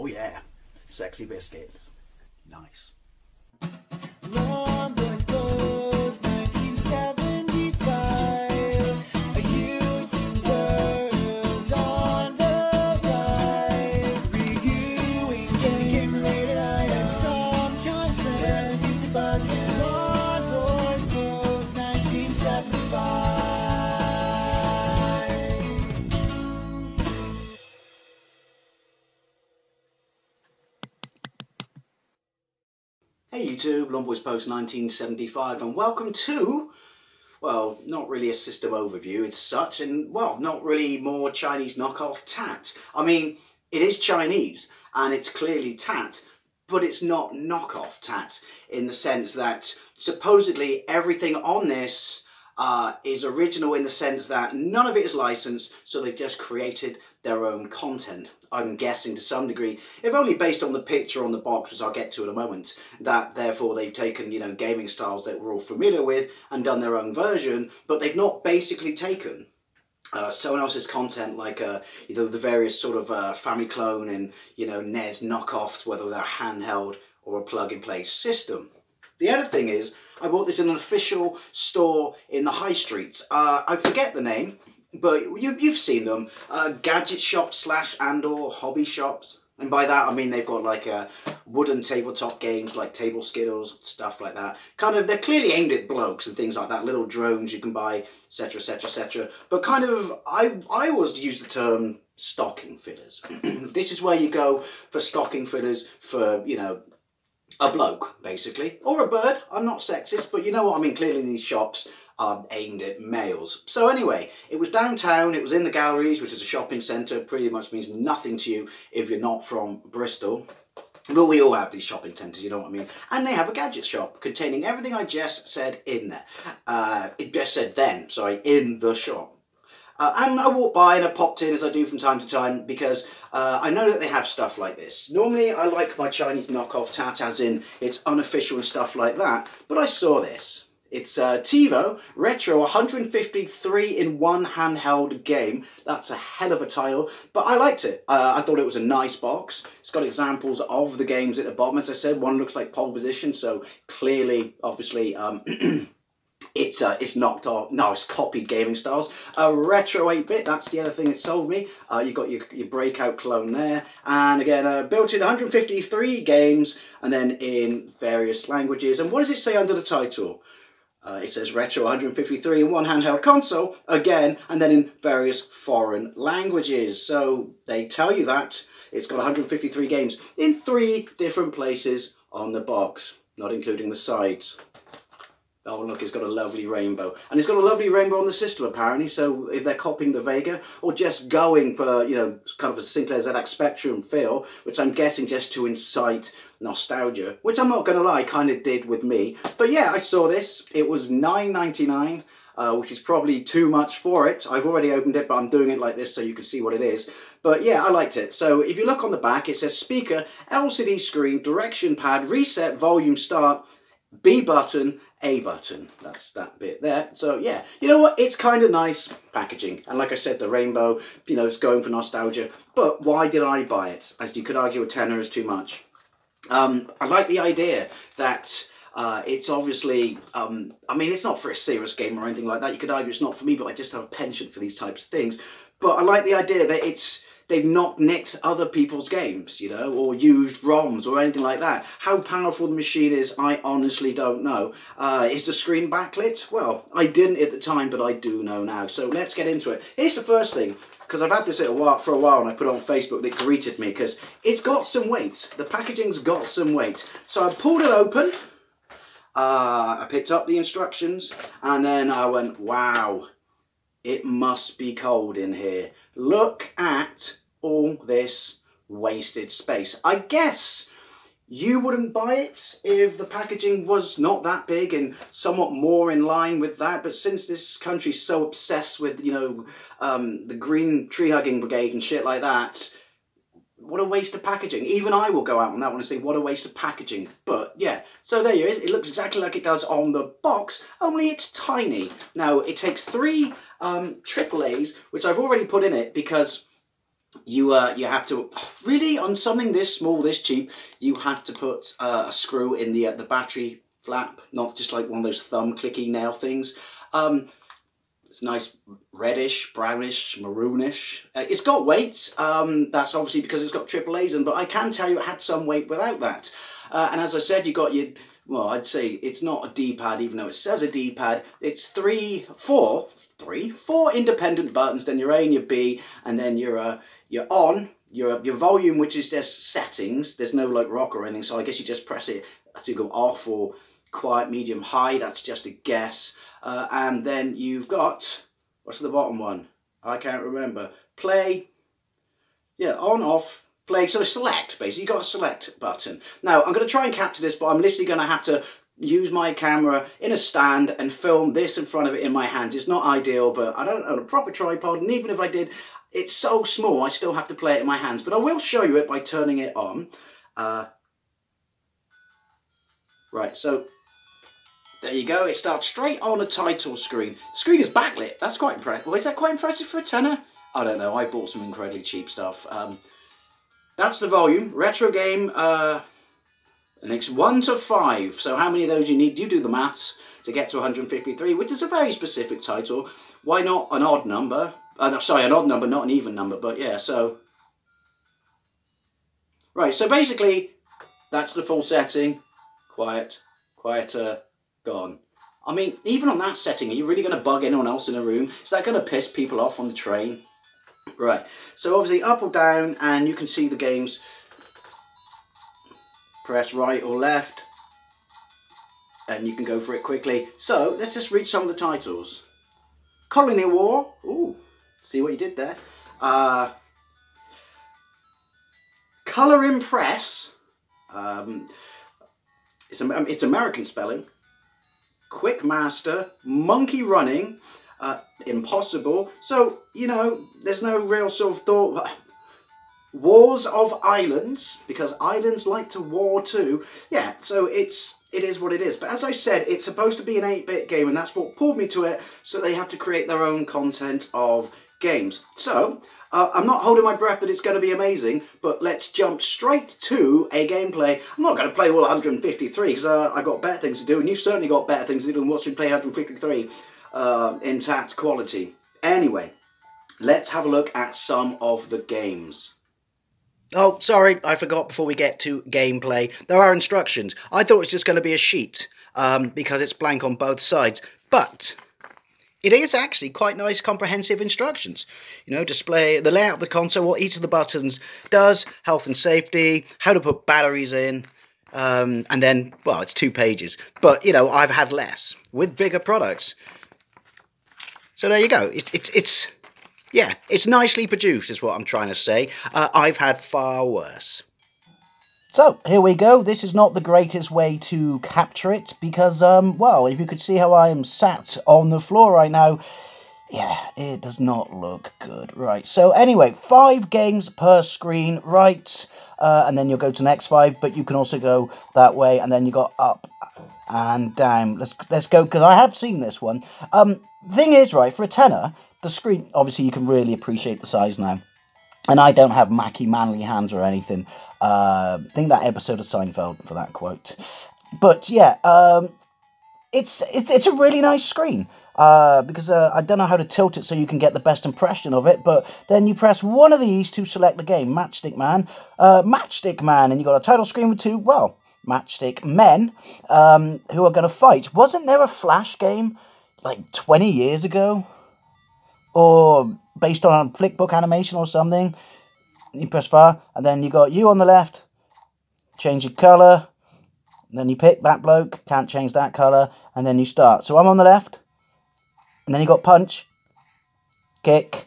Oh yeah, sexy biscuits. Nice. Hey YouTube, Lawn Boys Post 1975, and welcome to, well, not really a system overview, it's such, and, well, not really more Chinese knockoff tat. I mean, it is Chinese, and it's clearly tat, but it's not knockoff tat, in the sense that supposedly everything on this is original in the sense that none of it is licensed, so they've just created their own content. I'm guessing to some degree, if only based on the picture on the box, which I'll get to in a moment, that therefore they've taken, you know, gaming styles that we're all familiar with and done their own version, but they've not basically taken someone else's content, like you know, the various sort of Famiclone and, you know, NES knockoffs, whether they're handheld or a plug-and-play system. The other thing is, I bought this in an official store in the high streets. I forget the name, but you've seen them. Gadget shops / and/or hobby shops. And by that I mean they've got like wooden tabletop games like Table Skittles, stuff like that. Kind of, they're clearly aimed at blokes and things like that. Little drones you can buy, etc, etc, etc. But kind of, I always use the term stocking fillers. This is where you go for stocking fillers for, you know, a bloke, basically, or a bird. I'm not sexist, but you know what I mean. Clearly these shops are aimed at males. So anyway, it was downtown, it was in the galleries, which is a shopping centre, pretty much means nothing to you if you're not from Bristol. But we all have these shopping centres, you know what I mean. And they have a gadget shop containing everything I just said in there. It just said then, sorry, in the shop. And I walked by and I popped in, as I do from time to time, because I know that they have stuff like this. Normally I like my Chinese knockoff tat, as in it's unofficial and stuff like that, but I saw this. It's TEVO Retro 153-in-1 handheld game. That's a hell of a title, but I liked it. I thought it was a nice box. It's got examples of the games at the bottom. As I said, one looks like Pole Position, so clearly, obviously, it's knocked off. No, it's copied gaming styles. Retro 8-bit, that's the other thing it sold me. You got your breakout clone there, and again, built in 153 games, and then in various languages. And what does it say under the title? It says Retro 153-in-1 handheld console, again, and then in various foreign languages. So they tell you that it's got 153 games in 3 different places on the box, not including the sides. Oh look, it's got a lovely rainbow. And it's got a lovely rainbow on the system apparently, so if they're copying the Vega, or just going for, you know, kind of a Sinclair ZX Spectrum feel, which I'm guessing just to incite nostalgia, which I'm not going to lie, kind of did with me. But yeah, I saw this. It was $9.99, which is probably too much for it. I've already opened it, but I'm doing it like this so you can see what it is. But yeah, I liked it. So if you look on the back, it says speaker, LCD screen, direction pad, reset, volume start, B button, A button. That's that bit there. So yeah, you know what? It's kind of nice packaging. And like I said, the rainbow, you know, it's going for nostalgia. But why did I buy it? As you could argue, a tenner is too much. I like the idea that it's obviously, I mean, it's not for a serious game or anything like that. You could argue it's not for me, but I just have a penchant for these types of things. But I like the idea that they've not nicked other people's games, you know, or used ROMs or anything like that. How powerful the machine is, I honestly don't know. Is the screen backlit? Well, I didn't at the time, but I do know now. So let's get into it. Here's the first thing, because I've had this for a while and I put it on Facebook, that greeted me, because it's got some weight. The packaging's got some weight. So I pulled it open, I picked up the instructions, and then I went, wow, it must be cold in here. Look at all this wasted space. I guess you wouldn't buy it if the packaging was not that big and somewhat more in line with that, but since this country's so obsessed with, you know, the green tree hugging brigade and shit like that, what a waste of packaging. Even I will go out on that one and say, what a waste of packaging. But yeah, so there it is. It looks exactly like it does on the box, only it's tiny. Now, it takes 3 AAAs, which I've already put in it because you have to really, on something this small, this cheap, you have to put a screw in the battery flap, not just like one of those thumb clicky nail things. It's nice reddish, brownish, maroonish. It's got weight. That's obviously because it's got triple A's in, but I can tell you it had some weight without that. And as I said, you got your, well, I'd say it's not a D-pad, even though it says a D-pad. It's four independent buttons, then your A and your B, and then your on, your volume, which is just settings. There's no like rock or anything, so I guess you just press it to go off or quiet, medium, high. That's just a guess. And then you've got, what's the bottom one? I can't remember. Play, yeah, on, off, play. So select, basically. You've got a select button. Now, I'm going to try and capture this, but I'm literally going to have to use my camera in a stand and film this in front of it in my hand. It's not ideal, but I don't own a proper tripod, and even if I did, it's so small, I still have to play it in my hands. But I will show you it by turning it on. Right, so there you go. It starts straight on a title screen. The screen is backlit. That's quite impressive. Well, is that quite impressive for a tenner? I don't know. I bought some incredibly cheap stuff. That's the volume. Retro game. And it's 1 to 5. So how many of those you need? You do the maths to get to 153, which is a very specific title. Why not an odd number? No, sorry, an odd number, not an even number. But yeah, so right. So basically, that's the full setting. Quiet, quieter. Gone. I mean, even on that setting, are you really going to bug anyone else in a room? Is that going to piss people off on the train? Right, so obviously up or down, and you can see the games. Press right or left, and you can go for it quickly. So, let's just read some of the titles. Colony War. Ooh, see what you did there. Color Impress. It's American spelling. Quick Master, Monkey Running, Impossible. So, you know, there's no real sort of thought. Wars of Islands, because islands like to war too. Yeah, so it is what it is. But as I said, it's supposed to be an 8-bit game, and that's what pulled me to it, so they have to create their own content of games. So, I'm not holding my breath that it's going to be amazing, but let's jump straight to a gameplay. I'm not going to play all 153, because I've got better things to do, and you've certainly got better things to do than watch me play 153 intact quality. Anyway, let's have a look at some of the games. Oh, sorry, I forgot before we get to gameplay. There are instructions. I thought it was just going to be a sheet, because it's blank on both sides, but it is actually quite nice, comprehensive instructions. You know, display the layout of the console, what each of the buttons does, health and safety, how to put batteries in, and then, well, it's 2 pages. But, you know, I've had less with bigger products. So there you go. Yeah, it's nicely produced is what I'm trying to say. I've had far worse. So, here we go. This is not the greatest way to capture it because, well, if you could see how I am sat on the floor right now, yeah, it does not look good. Right, so anyway, 5 games per screen, right, and then you'll go to the next 5, but you can also go that way, and then you got up and down. Let's go, because I have seen this one. Thing is, right, for a tenner, the screen, obviously you can really appreciate the size now. And I don't have Mackie manly hands or anything. I think that episode of Seinfeld for that quote. But yeah, it's a really nice screen. Because I don't know how to tilt it so you can get the best impression of it. But then you press one of these to select the game. Matchstick Man. Matchstick Man. And you got a title screen with 2, well, matchstick men who are going to fight. Wasn't there a Flash game like 20 years ago? Or based on a flickbook animation or something. You press fire, and then you got you on the left. Change your colour. And then you pick that bloke. Can't change that colour. And then you start. So I'm on the left. And then you got punch. Kick.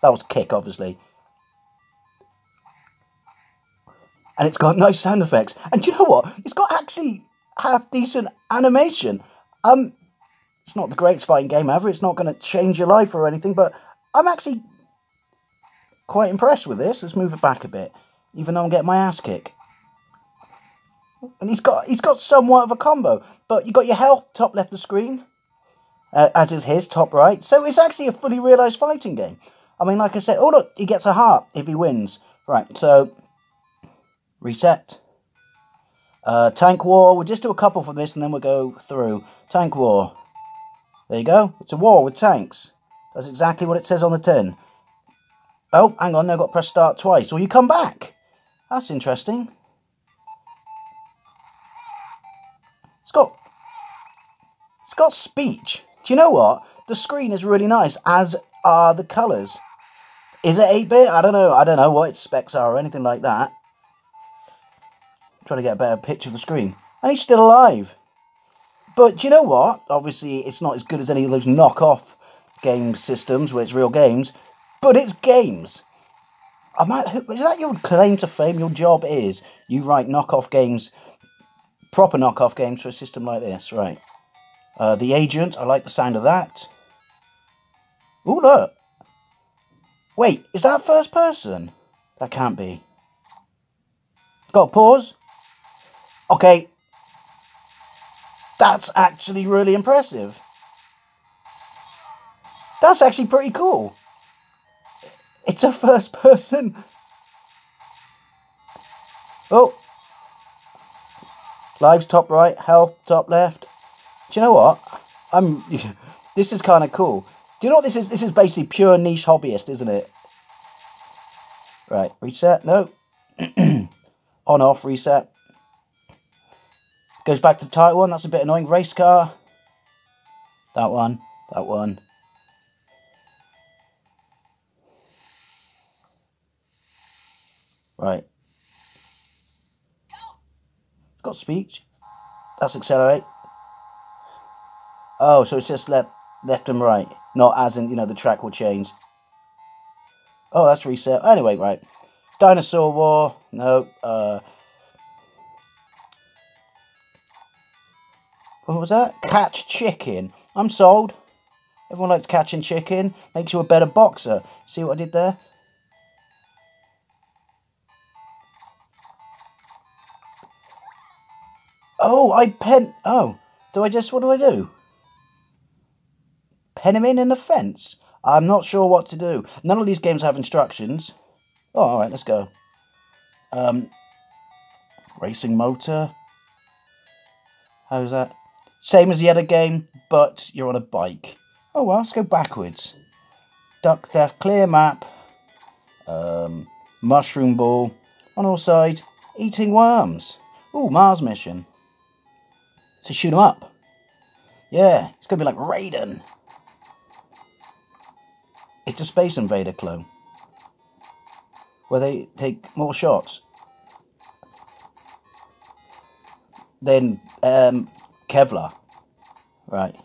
That was kick, obviously. And it's got nice sound effects. And do you know what? It's got actually half decent animation. It's not the greatest fighting game ever. It's not going to change your life or anything, but I'm actually quite impressed with this. Let's move it back a bit, even though I'm getting my ass kicked. And he's got somewhat of a combo, but you got your health top left of the screen, as is his top right. So it's actually a fully realised fighting game. I mean, like I said, oh look, he gets a heart if he wins. Right, so, reset. Tank War, we'll just do a couple for this and then we'll go through. Tank War. There you go. It's a war with tanks. That's exactly what it says on the tin. Oh, hang on, I've got to press start twice. Or you come back. That's interesting. It's got speech. Do you know what? The screen is really nice, as are the colours. Is it 8-bit? I don't know. I don't know what its specs are or anything like that. I'm trying to get a better picture of the screen. And he's still alive. But do you know what? Obviously, it's not as good as any of those knockoff game systems where it's real games. But it's games. Is that your claim to fame? Your job is you write knockoff games, proper knockoff games for a system like this, right? The Agent, I like the sound of that. Ooh, look. Wait, is that first person? That can't be. Got a pause? Okay. That's actually really impressive. That's actually pretty cool. It's a first person. Oh. Lives top right, health top left. Do you know what? This is kind of cool. Do you know what this is? This is basically pure niche hobbyist, isn't it? Right, reset. No. On, off, reset. Goes back to the title one. That's a bit annoying. Race car. That one. That one. Right. It's got speech. That's accelerate. Oh, so it's just left and right. Not as in, you know, the track will change. Oh, that's reset. Anyway, right. Dinosaur War. No. What was that? Catch chicken. I'm sold. Everyone likes catching chicken. Makes you a better boxer. See what I did there? Oh, oh, what do I do? Pen him in the fence? I'm not sure what to do. None of these games have instructions. Oh, alright, let's go. Racing motor. How's that? Same as the other game, but you're on a bike. Oh well, let's go backwards. Duck theft, clear map. Mushroom ball. On all sides, eating worms. Ooh, Mars mission. So shoot 'em up. Yeah, it's going to be like Raiden. It's a Space Invader clone. Where they take more shots. Then, Kevlar. Right.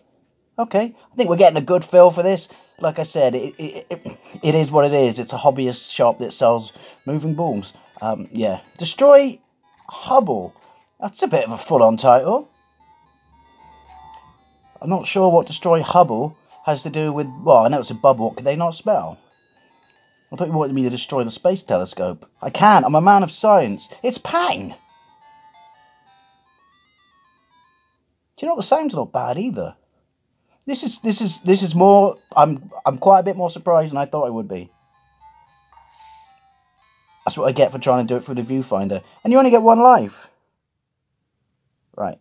Okay. I think we're getting a good feel for this. Like I said, it is what it is. It's a hobbyist shop that sells moving balls. Yeah. Destroy Hubble. That's a bit of a full-on title. I'm not sure what Destroy Hubble has to do with... Well, I know it's a bubble. What could they not spell? I thought you wanted me to destroy the space telescope. I can't. I'm a man of science. It's Pang. Do you know what? The sound's not bad either. This is more... I'm quite a bit more surprised than I thought I would be. That's what I get for trying to do it through the viewfinder. And you only get one life. Right.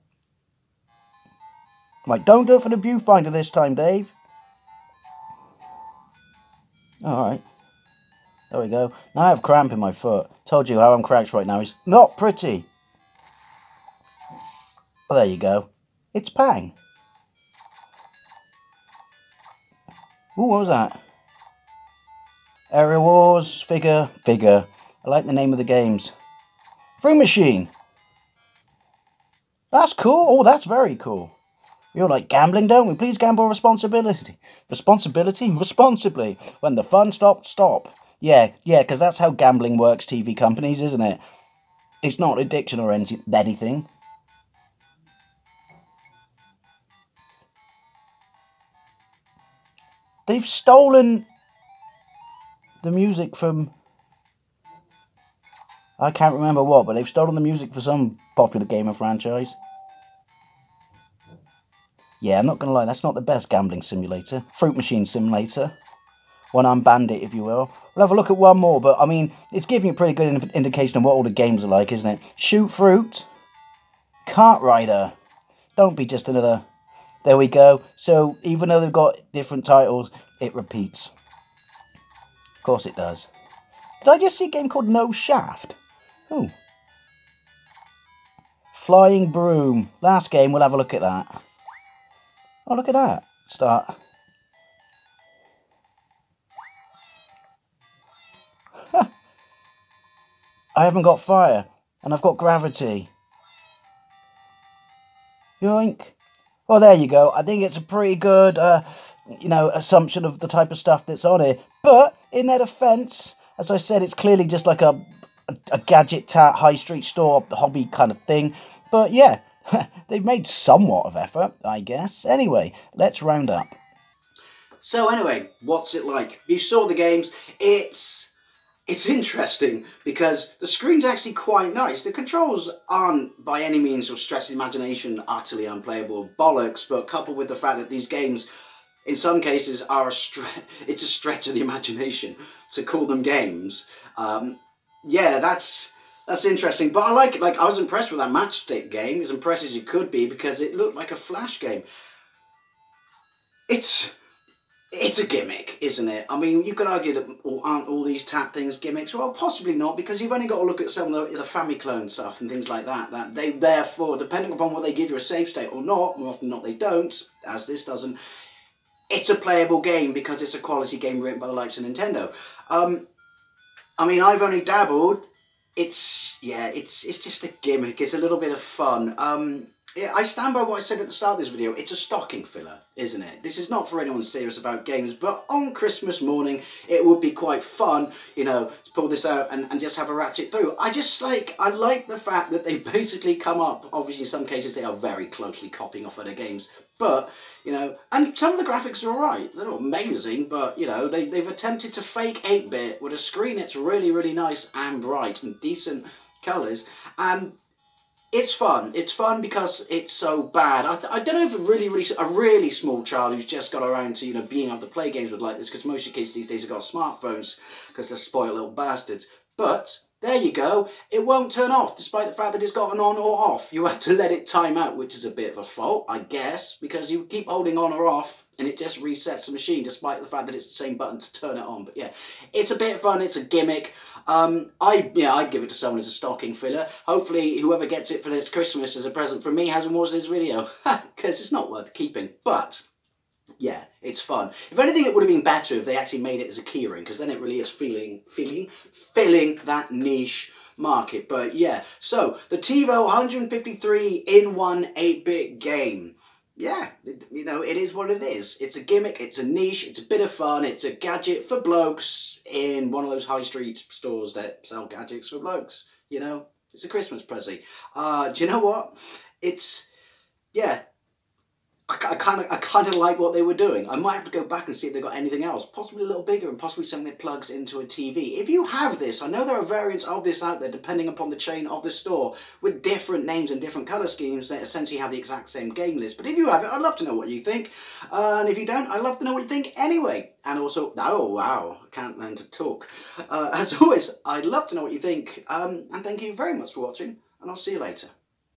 Right, don't do it for the viewfinder this time, Dave. Alright. There we go. Now I have cramp in my foot. Told you how I'm crouched right now. It's not pretty. Well, there you go. It's Pang. Ooh, what was that? Area Wars, figure. I like the name of the games. Fruit Machine. That's cool. Oh, that's very cool. We all like gambling, don't we? Please gamble responsibly. Responsibly. When the fun stops, stop. Yeah, because that's how gambling works, TV companies, isn't it? It's not addiction or anything. They've stolen the music from... I can't remember what, but they've stolen the music for some popular gamer franchise. Yeah, I'm not going to lie, that's not the best gambling simulator. Fruit Machine Simulator. one-armed bandit, if you will. We'll have a look at one more, but I mean, it's giving you a pretty good indication of what all the games are like, isn't it? Shoot Fruit, Kart Rider. Don't be just another... There we go. So, even though they've got different titles, it repeats. Of course it does. Did I just see a game called No Shaft? Oh. Flying Broom. Last game, we'll have a look at that. Oh, look at that. Start. I haven't got fire, and I've got gravity. Yoink. Well, there you go. I think it's a pretty good, assumption of the type of stuff that's on here. But, in their defence, as I said, it's clearly just like a gadget tat, high street store, hobby kind of thing. But, yeah, they've made somewhat of effort, I guess. Anyway, let's round up. So, anyway, what's it like? You saw the games. It's interesting because the screen's actually quite nice. The controls aren't by any means of stretch the imagination utterly unplayable bollocks, but coupled with the fact that these games, in some cases, are it's a stretch of the imagination to call them games. Yeah, that's interesting. But I like it. Like, I was impressed with that Matchstick game, as impressed as you could be, because it looked like a Flash game. It's a gimmick, isn't it? I mean, you could argue that aren't all these tap things gimmicks? Well, possibly not, because you've only got to look at some of the Famiclone stuff and things like that. That they therefore, depending upon whether they give you a save state or not, more often than not they don't, as this doesn't. It's a playable game because it's a quality game written by the likes of Nintendo. I mean, I've only dabbled. It's just a gimmick. It's a little bit of fun. Yeah, I stand by what I said at the start of this video. It's a stocking filler, isn't it? This is not for anyone serious about games, but on Christmas morning, it would be quite fun, to pull this out and just have a ratchet through. I like the fact that they've basically come up, obviously in some cases they are very closely copying off other games, but, and some of the graphics are alright. They're not amazing, but, they've attempted to fake 8-bit with a screen that's really, really nice and bright and decent colours, and it's fun. It's fun because it's so bad. I don't know if a really small child who's just got around to being able to play games would like this, because most of the kids these days have got smartphones because they're spoiled little bastards. But there you go. It won't turn off, despite the fact that it's got an on or off. You have to let it time out, which is a bit of a fault, I guess, because you keep holding on or off and it just resets the machine, despite the fact that it's the same button to turn it on. But yeah, it's a bit of fun. It's a gimmick. I'd give it to someone as a stocking filler. Hopefully, whoever gets it for this Christmas as a present from me hasn't watched this video, because it's not worth keeping. But yeah, it's fun. If anything, it would have been better if they actually made it as a keyring, because then it really is filling that niche market. But yeah, so the TEVO 153-in-1 8-bit game. Yeah, it is what it is. It's a gimmick, it's a niche, it's a bit of fun, it's a gadget for blokes in one of those high street stores that sell gadgets for blokes. It's a Christmas present. Do you know what? Yeah. I kind of like what they were doing. I might have to go back and see if they've got anything else, possibly a little bigger and possibly something that plugs into a TV. If you have this, I know there are variants of this out there depending upon the chain of the store with different names and different colour schemes that essentially have the exact same game list. But if you have it, I'd love to know what you think. And if you don't, I'd love to know what you think anyway. And also, oh wow, I can't learn to talk. As always, I'd love to know what you think. And thank you very much for watching, and I'll see you later.